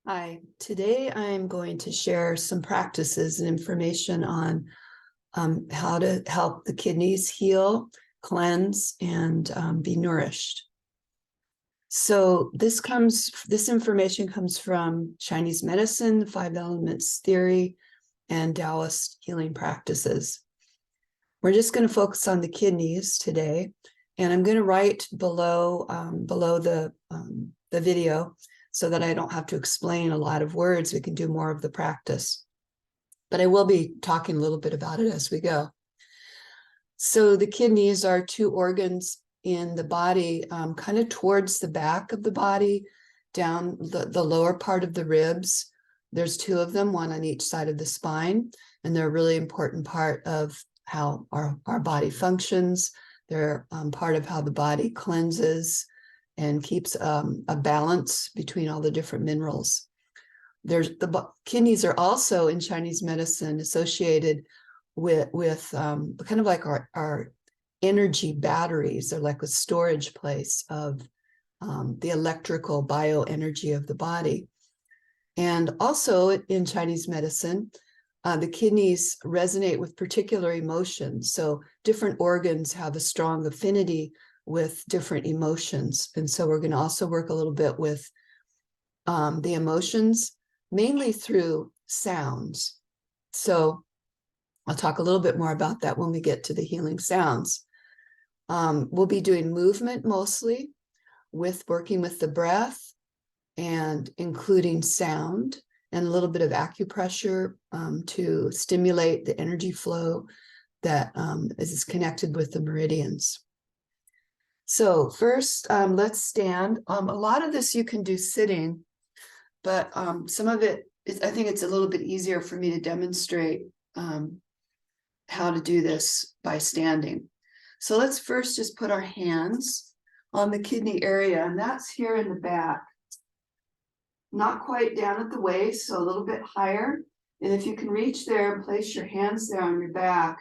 Hi, today I'm going to share some practices and information on how to help the kidneys heal, cleanse, and be nourished. So this information comes from Chinese medicine, the five elements theory, and Taoist healing practices. We're just going to focus on the kidneys today, and I'm going to write below the video so that I don't have to explain a lot of words. We can do more of the practice. But I will be talking a little bit about it as we go. So the kidneys are two organs in the body, kind of towards the back of the body, down the lower part of the ribs. There's two of them, one on each side of the spine, and they're a really important part of how our body functions. They're part of how the body cleanses and keeps a balance between all the different minerals. The kidneys are also in Chinese medicine associated with kind of like our energy batteries. They're like a storage place of the electrical bioenergy of the body. And also in Chinese medicine, the kidneys resonate with particular emotions. So different organs have a strong affinity with different emotions. And so we're going to also work a little bit with the emotions, mainly through sounds. So I'll talk a little bit more about that when we get to the healing sounds. We'll be doing movement mostly, with working with the breath and including sound, and a little bit of acupressure to stimulate the energy flow that is connected with the meridians. So first, let's stand. A lot of this you can do sitting, but some of it, I think it's a little bit easier for me to demonstrate how to do this by standing. So let's first just put our hands on the kidney area, and that's here in the back. Not quite down at the waist, so a little bit higher. And if you can reach there, place your hands there on your back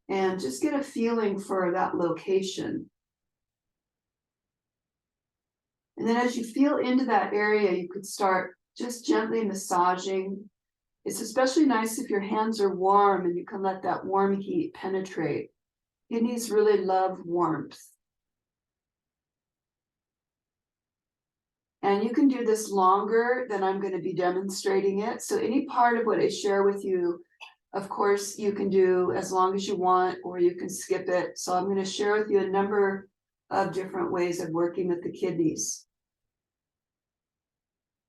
and just get a feeling for that location. And then as you feel into that area, you could start just gently massaging. It's especially nice if your hands are warm and you can let that warm heat penetrate. Kidneys really love warmth. And you can do this longer than I'm going to be demonstrating it. So any part of what I share with you, of course, you can do as long as you want, or you can skip it. So I'm going to share with you a number of different ways of working with the kidneys.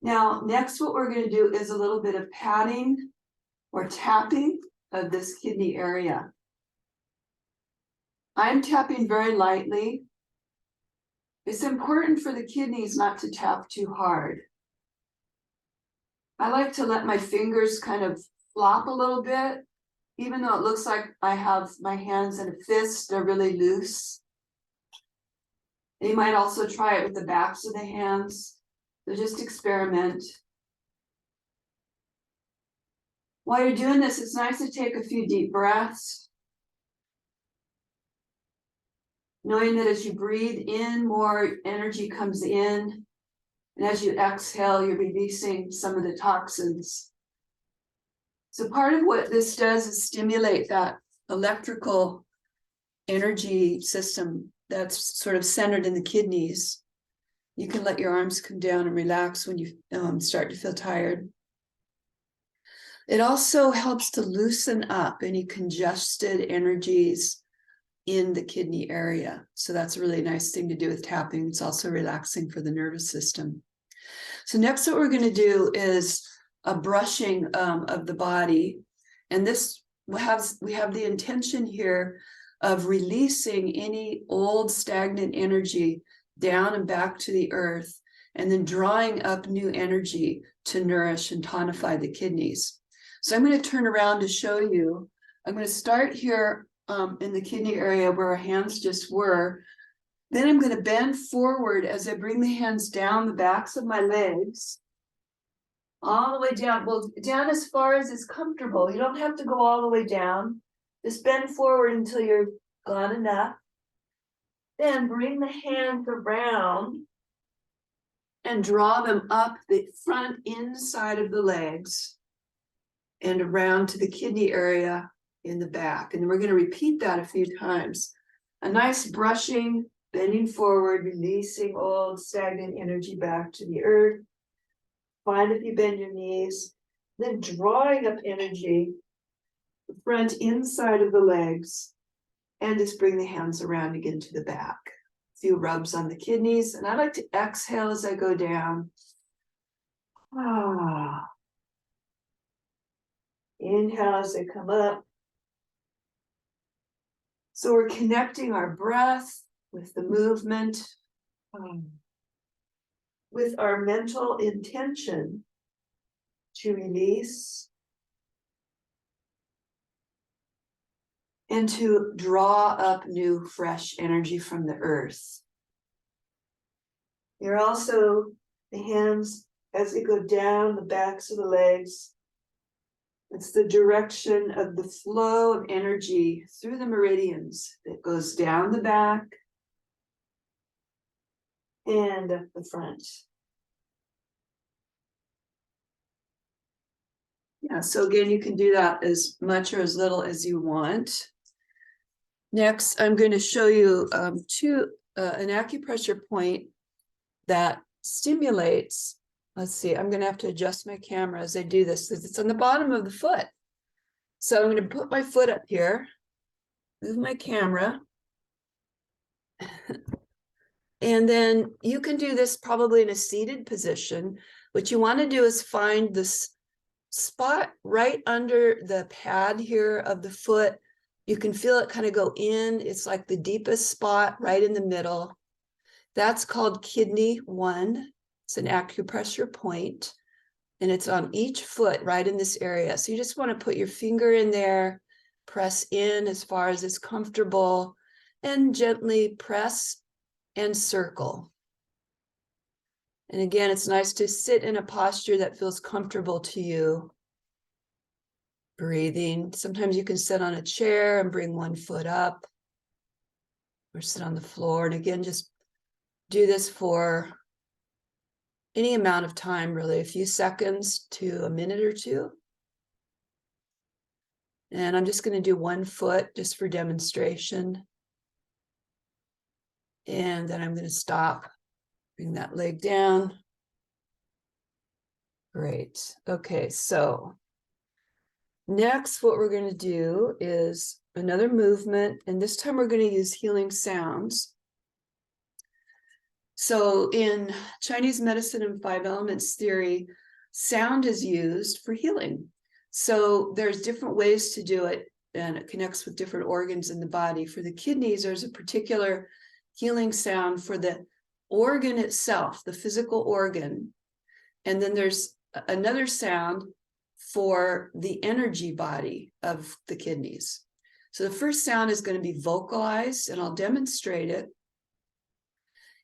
Now, next, what we're going to do is a little bit of patting or tapping of this kidney area. I'm tapping very lightly. It's important for the kidneys not to tap too hard. I like to let my fingers kind of flop a little bit, even though it looks like I have my hands in a fist, they're really loose. You might also try it with the backs of the hands. So just experiment. While you're doing this, it's nice to take a few deep breaths, knowing that as you breathe in, more energy comes in. And as you exhale, you're releasing some of the toxins. So part of what this does is stimulate that electrical energy system that's sort of centered in the kidneys. You can let your arms come down and relax when you start to feel tired. It also helps to loosen up any congested energies in the kidney area. So that's a really nice thing to do with tapping. It's also relaxing for the nervous system. So next, what we're going to do is a brushing of the body. And this we have the intention here of releasing any old stagnant energy down and back to the earth, and then drawing up new energy to nourish and tonify the kidneys. So I'm going to turn around to show you. I'm going to start here in the kidney area where our hands just were. Then I'm going to bend forward as I bring the hands down the backs of my legs, all the way down, well, down as far as is comfortable. You don't have to go all the way down. Just bend forward until you're gone enough. Then bring the hands around and draw them up the front inside of the legs and around to the kidney area in the back. And we're going to repeat that a few times. A nice brushing, bending forward, releasing old stagnant energy back to the earth. Find if you bend your knees, then drawing up energy, the front inside of the legs, and just bring the hands around again to the back. A few rubs on the kidneys, and I like to exhale as I go down. Inhale as I come up. So we're connecting our breath with the movement, with our mental intention to release and to draw up new, fresh energy from the earth. You're also, the hands, as they go down the backs of the legs, it's the direction of the flow of energy through the meridians that goes down the back and up the front. Yeah, so again, you can do that as much or as little as you want. Next, I'm going to show you an acupressure point that stimulates. Let's see, I'm going to have to adjust my camera as I do this because it's on the bottom of the foot. So I'm going to put my foot up here, move my camera. And then you can do this probably in a seated position. What you want to do is find this spot right under the pad here of the foot. You can feel it kind of go in. It's like the deepest spot right in the middle. That's called kidney 1. It's an acupressure point, and it's on each foot right in this area. So you just want to put your finger in there, press in as far as it's comfortable, and gently press and circle. And again, it's nice to sit in a posture that feels comfortable to you. Breathing. Sometimes you can sit on a chair and bring one foot up, or sit on the floor. And again, just do this for any amount of time, really, a few seconds to a minute or two. And I'm just going to do one foot just for demonstration. And then I'm going to stop, bring that leg down. Great. Okay, so next, what we're going to do is another movement, and this time we're going to use healing sounds. So in Chinese medicine and 5 elements theory, sound is used for healing. So there's different ways to do it, and it connects with different organs in the body. For the kidneys, there's a particular healing sound for the organ itself, the physical organ. And then there's another sound for the energy body of the kidneys. So the first sound is going to be vocalized, and I'll demonstrate it.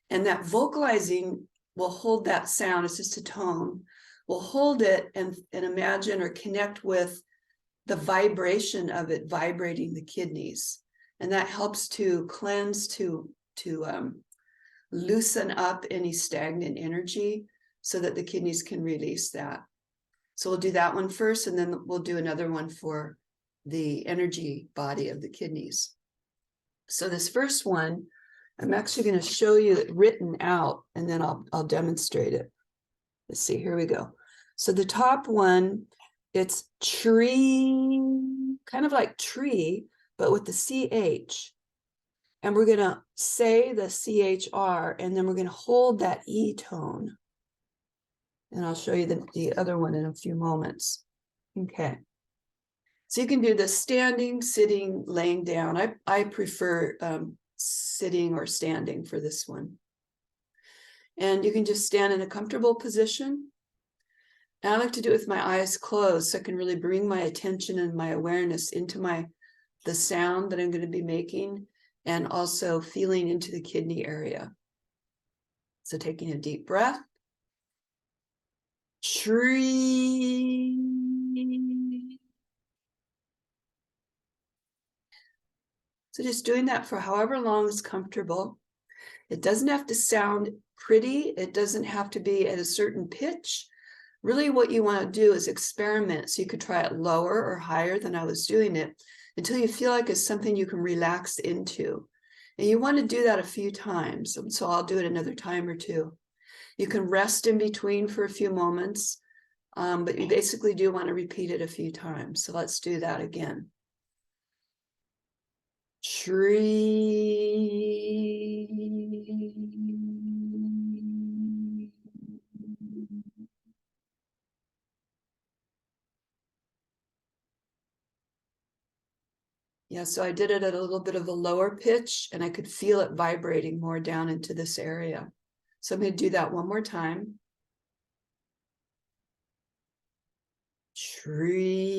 And that vocalizing will hold that sound. It's just a tone. We'll hold it and imagine or connect with the vibration of it vibrating the kidneys. And that helps to cleanse, to loosen up any stagnant energy so that the kidneys can release that. So we'll do that one first, and then we'll do another one for the energy body of the kidneys. So this first one, I'm actually going to show you it written out, and then I'll demonstrate it. Let's see, here we go. So the top one, it's tree, kind of like tree, but with the CH. And we're going to say the CHR, and then we're going to hold that E tone. And I'll show you the other one in a few moments. Okay. So you can do the standing, sitting, laying down. I prefer sitting or standing for this one. And you can just stand in a comfortable position. And I like to do it with my eyes closed so I can really bring my attention and my awareness into the sound that I'm going to be making, and also feeling into the kidney area. So taking a deep breath. Tree. So just doing that for however long is comfortable. It doesn't have to sound pretty. It doesn't have to be at a certain pitch. Really what you want to do is experiment. So you could try it lower or higher than I was doing it until you feel like it's something you can relax into. And you want to do that a few times. So I'll do it another time or two. You can rest in between for a few moments, but you basically do want to repeat it a few times. So let's do that again. Tree. Yeah, so I did it at a little bit of a lower pitch and I could feel it vibrating more down into this area. So I'm going to do that one more time. Tree.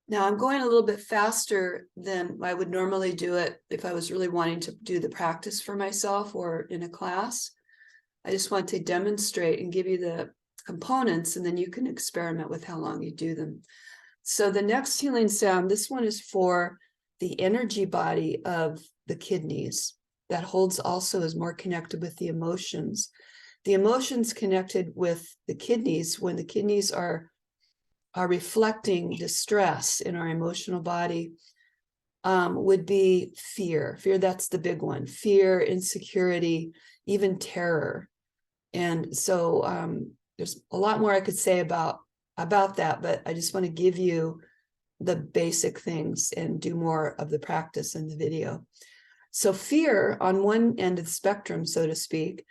Now I'm going a little bit faster than I would normally do it if I was really wanting to do the practice for myself or in a class. I just want to demonstrate and give you the components, and then you can experiment with how long you do them. So the next healing sound, this one is for the energy body of the kidneys. That holds also is more connected with the emotions. The emotions connected with the kidneys, when the kidneys are reflecting distress in our emotional body, would be fear. Fear, that's the big one. Fear, insecurity, even terror. And so there's a lot more I could say about that, but I just want to give you the basic things and do more of the practice in the video. So fear on one end of the spectrum, so to speak,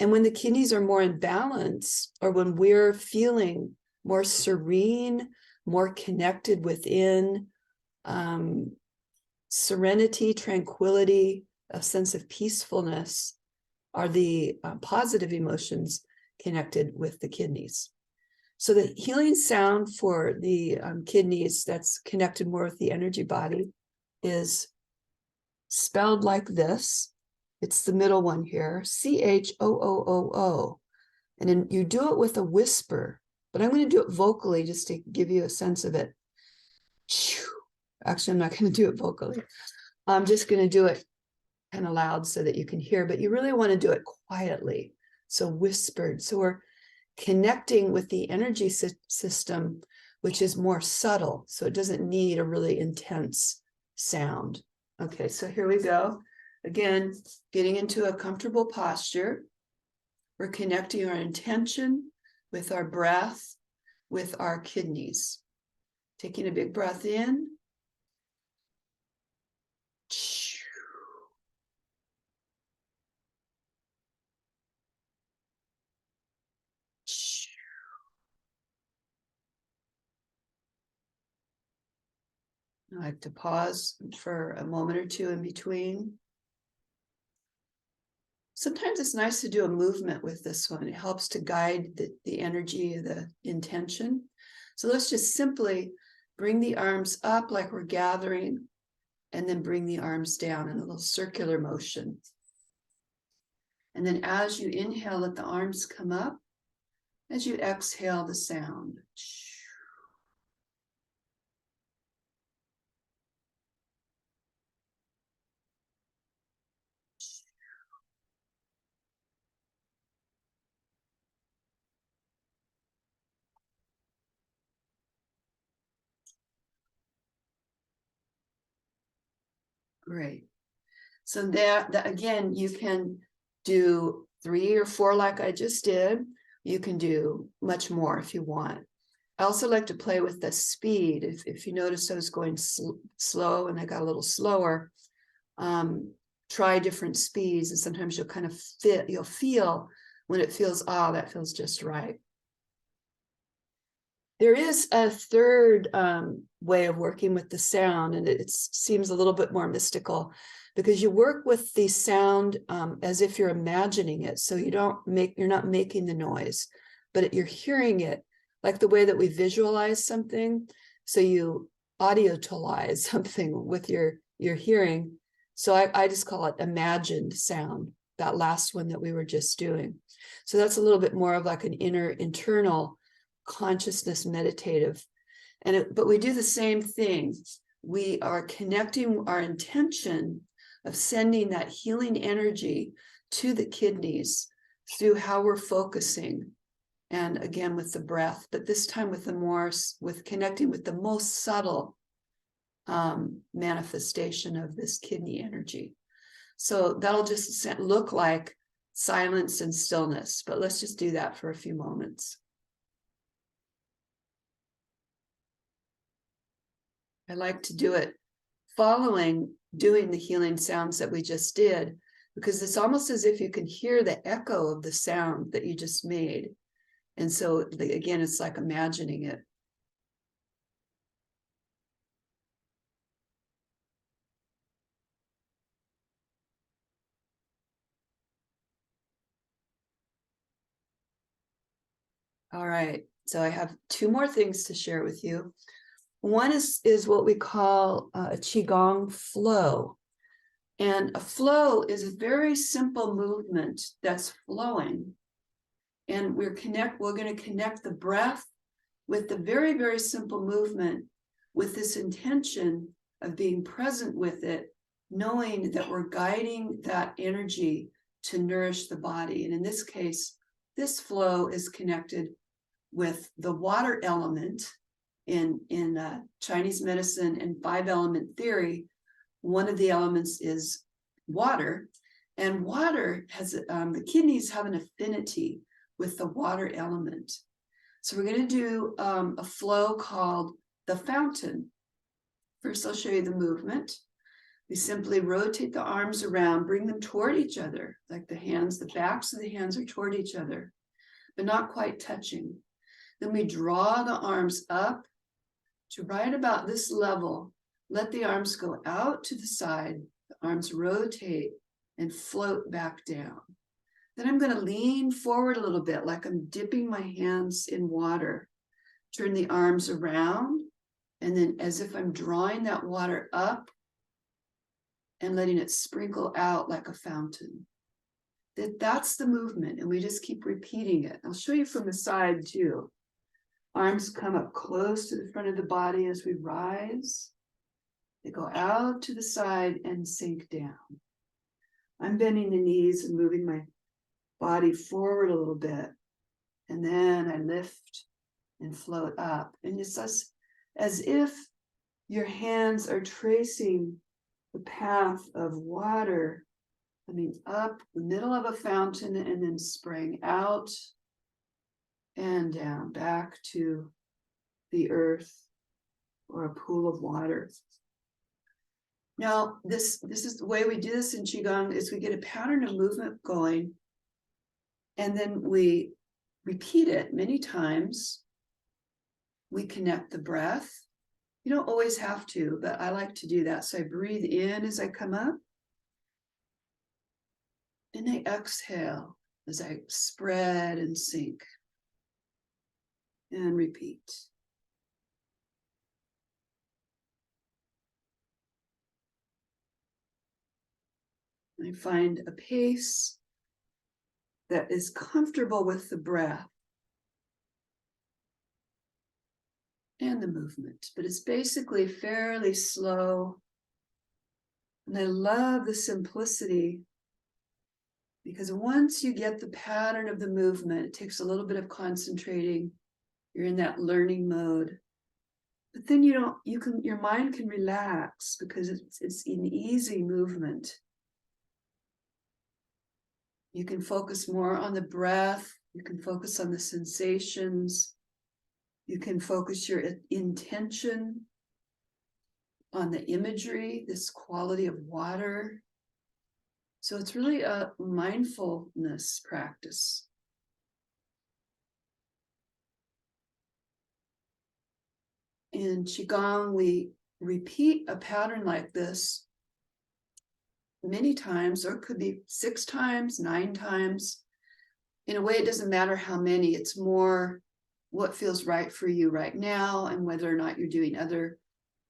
and when the kidneys are more in balance, or when we're feeling more serene, more connected within, serenity, tranquility, a sense of peacefulness are the positive emotions connected with the kidneys. So the healing sound for the kidneys that's connected more with the energy body is spelled like this. It's the middle one here, C-H-O-O-O-O. And then you do it with a whisper, but I'm going to do it vocally just to give you a sense of it. Actually, I'm not going to do it vocally. I'm just going to do it kind of loud so that you can hear, but you really want to do it quietly. So whispered. So we're connecting with the energy system, which is more subtle. So it doesn't need a really intense sound. Okay, so here we go. Again, getting into a comfortable posture. We're connecting our intention with our breath, with our kidneys. Taking a big breath in. I like to pause for a moment or two in between. Sometimes it's nice to do a movement with this one. It helps to guide the energy of the intention. So let's just simply bring the arms up like we're gathering, and then bring the arms down in a little circular motion. And then as you inhale, let the arms come up. As you exhale, the sound. Great. So that again, you can do 3 or 4 like I just did. You can do much more if you want. I also like to play with the speed. If you notice I was going slow and I got a little slower, try different speeds, and sometimes you'll kind of you'll feel when it feels, that feels just right. There is a third way of working with the sound, and it seems a little bit more mystical, because you work with the sound as if you're imagining it. So you're not making the noise, but you're hearing it like the way that we visualize something. So you audiotalize something with your hearing. So I just call it imagined sound, that last one that we were just doing. So that's a little bit more of like an internal consciousness meditative. But we do the same thing. We are connecting our intention of sending that healing energy to the kidneys through how we're focusing. And again, with the breath, but this time with connecting with the most subtle manifestation of this kidney energy. So that'll just look like silence and stillness, but let's just do that for a few moments. I like to do it doing the healing sounds that we just did, because it's almost as if you can hear the echo of the sound that you just made. And so again, it's like imagining it. All right, so I have two more things to share with you. One is what we call a Qigong Flow. And a flow is a very simple movement that's flowing. And we're going to connect the breath with the very, very simple movement with this intention of being present with it, knowing that we're guiding that energy to nourish the body. And in this case, this flow is connected with the water element in Chinese medicine and 5-element theory. One of the elements is water, and water has the kidneys have an affinity with the water element. So we're going to do a flow called the fountain. First, I'll show you the movement. We simply rotate the arms around, bring them toward each other, like the backs of the hands are toward each other, but not quite touching. Then we draw the arms up to right about this level. Let the arms go out to the side. The arms rotate and float back down. Then I'm going to lean forward a little bit, like I'm dipping my hands in water. Turn the arms around, and then as if I'm drawing that water up and letting it sprinkle out like a fountain. That's the movement, and we just keep repeating it. I'll show you from the side too. Arms come up close to the front of the body as we rise. They go out to the side and sink down. I'm bending the knees and moving my body forward a little bit. And then I lift and float up. And it's as if your hands are tracing the path of water coming up the middle of a fountain and then spraying out and down back to the earth or a pool of water. Now, this is the way we do this in Qigong, is we get a pattern of movement going, and then we repeat it many times. We connect the breath. You don't always have to, but I like to do that. So I breathe in as I come up, and I exhale as I spread and sink. And repeat. I find a pace that is comfortable with the breath and the movement, but it's basically fairly slow. And I love the simplicity, because once you get the pattern of the movement, it takes a little bit of concentrating. You're in that learning mode, but then your mind can relax because it's an easy movement. You can focus more on the breath. You can focus on the sensations. You can focus your intention on the imagery, this quality of water. So it's really a mindfulness practice. In Qigong, we repeat a pattern like this many times, or it could be 6 times, 9 times. In a way, it doesn't matter how many. It's more what feels right for you right now, and whether or not you're doing other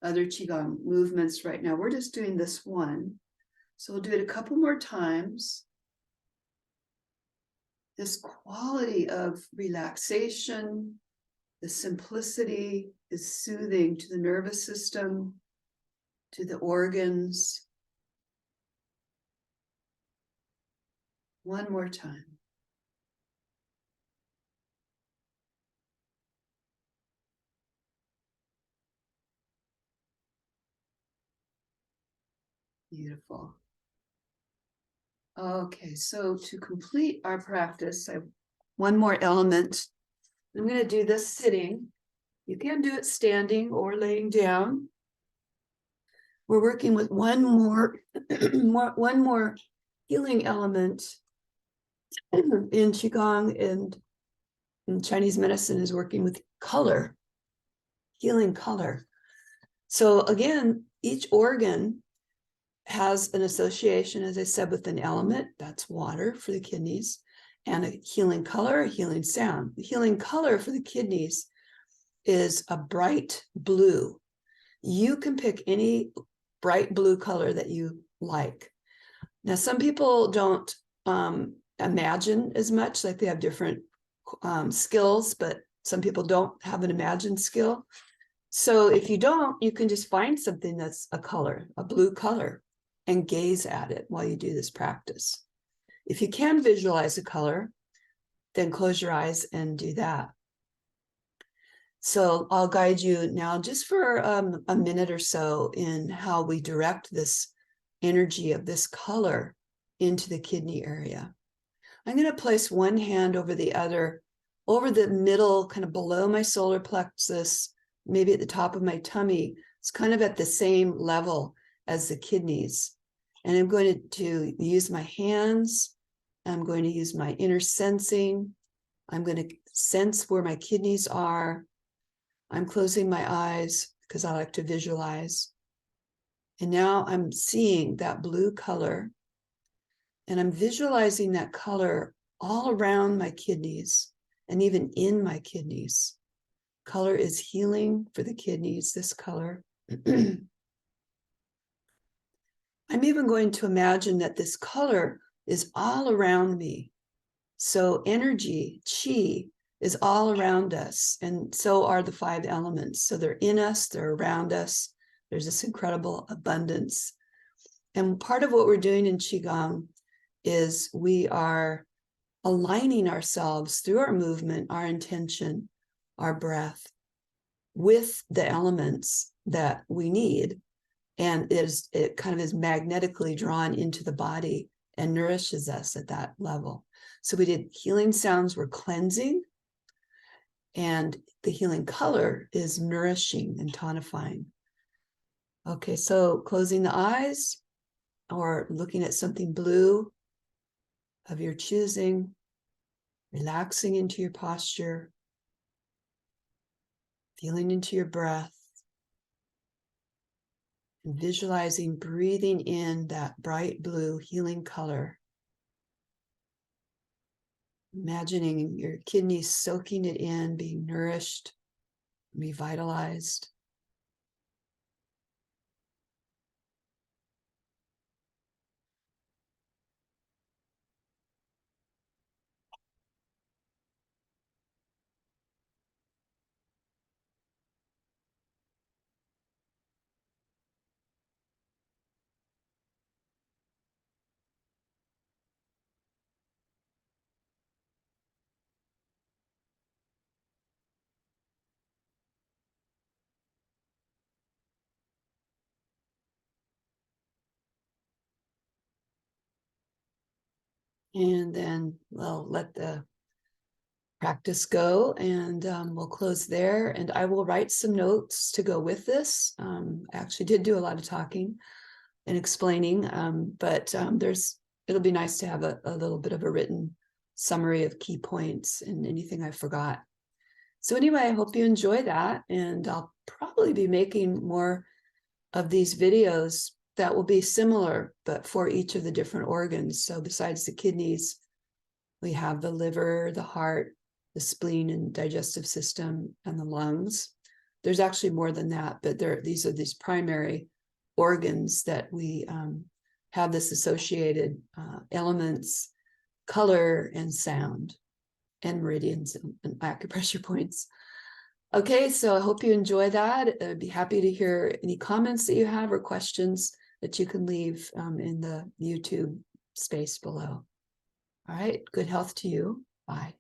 Qigong movements right now. We're just doing this one. So we'll do it a couple more times. this quality of relaxation, the simplicity is soothing to the nervous system, to the organs. One more time. Beautiful. Okay, so to complete our practice, I have one more element. I'm going to do this sitting. You can do it standing or laying down. We're working with one more, one more healing element in Qigong, and in Chinese medicine is working with color, healing color. So again, each organ has an association, as I said, with an element. That's water for the kidneys, and a healing color, a healing sound. The healing color for the kidneys is a bright blue. You can pick any bright blue color that you like. Now, some people don't imagine as much, like they have different skills, but some people don't have an imagined skill. So if you don't, you can just find something that's a color, a blue color, and gaze at it while you do this practice. If you can visualize a color, then close your eyes and do that. So I'll guide you now just for a minute or so in how we direct this energy of this color into the kidney area. I'm going to place one hand over the other, over the middle, kind of below my solar plexus, maybe at the top of my tummy. It's kind of at the same level as the kidneys. And I'm going to use my hands. I'm going to use my inner sensing. I'm going to sense where my kidneys are. I'm closing my eyes because I like to visualize. And now I'm seeing that blue color, and I'm visualizing that color all around my kidneys and even in my kidneys. Color is healing for the kidneys, this color. I'm even going to imagine that this color is all around me. So energy, qi, is all around us, and so are the 5 elements. So they're in us, they're around us. There's this incredible abundance. And part of what we're doing in Qigong is we are aligning ourselves through our movement, our intention, our breath, with the elements that we need. And it kind of is magnetically drawn into the body and nourishes us at that level. So we did healing sounds, were cleansing, and the healing color is nourishing and tonifying. Okay, so closing the eyes or looking at something blue of your choosing, relaxing into your posture, feeling into your breath, and visualizing breathing in that bright blue healing color. Imagining your kidneys soaking it in, being nourished, revitalized. And then we'll let the practice go, and we'll close there. And I will write some notes to go with this. I actually did do a lot of talking and explaining, but it'll be nice to have a little bit of a written summary of key points and anything I forgot. So anyway, I hope you enjoy that, and I'll probably be making more of these videos that will be similar, but for each of the different organs. So besides the kidneys, we have the liver, the heart, the spleen and digestive system, and the lungs. There's actually more than that, but these are these primary organs that we have this associated elements color and sound and meridians and acupressure points. Okay, so I hope you enjoy that. I'd be happy to hear any comments that you have or questions that you can leave in the YouTube space below. All right, good health to you. Bye.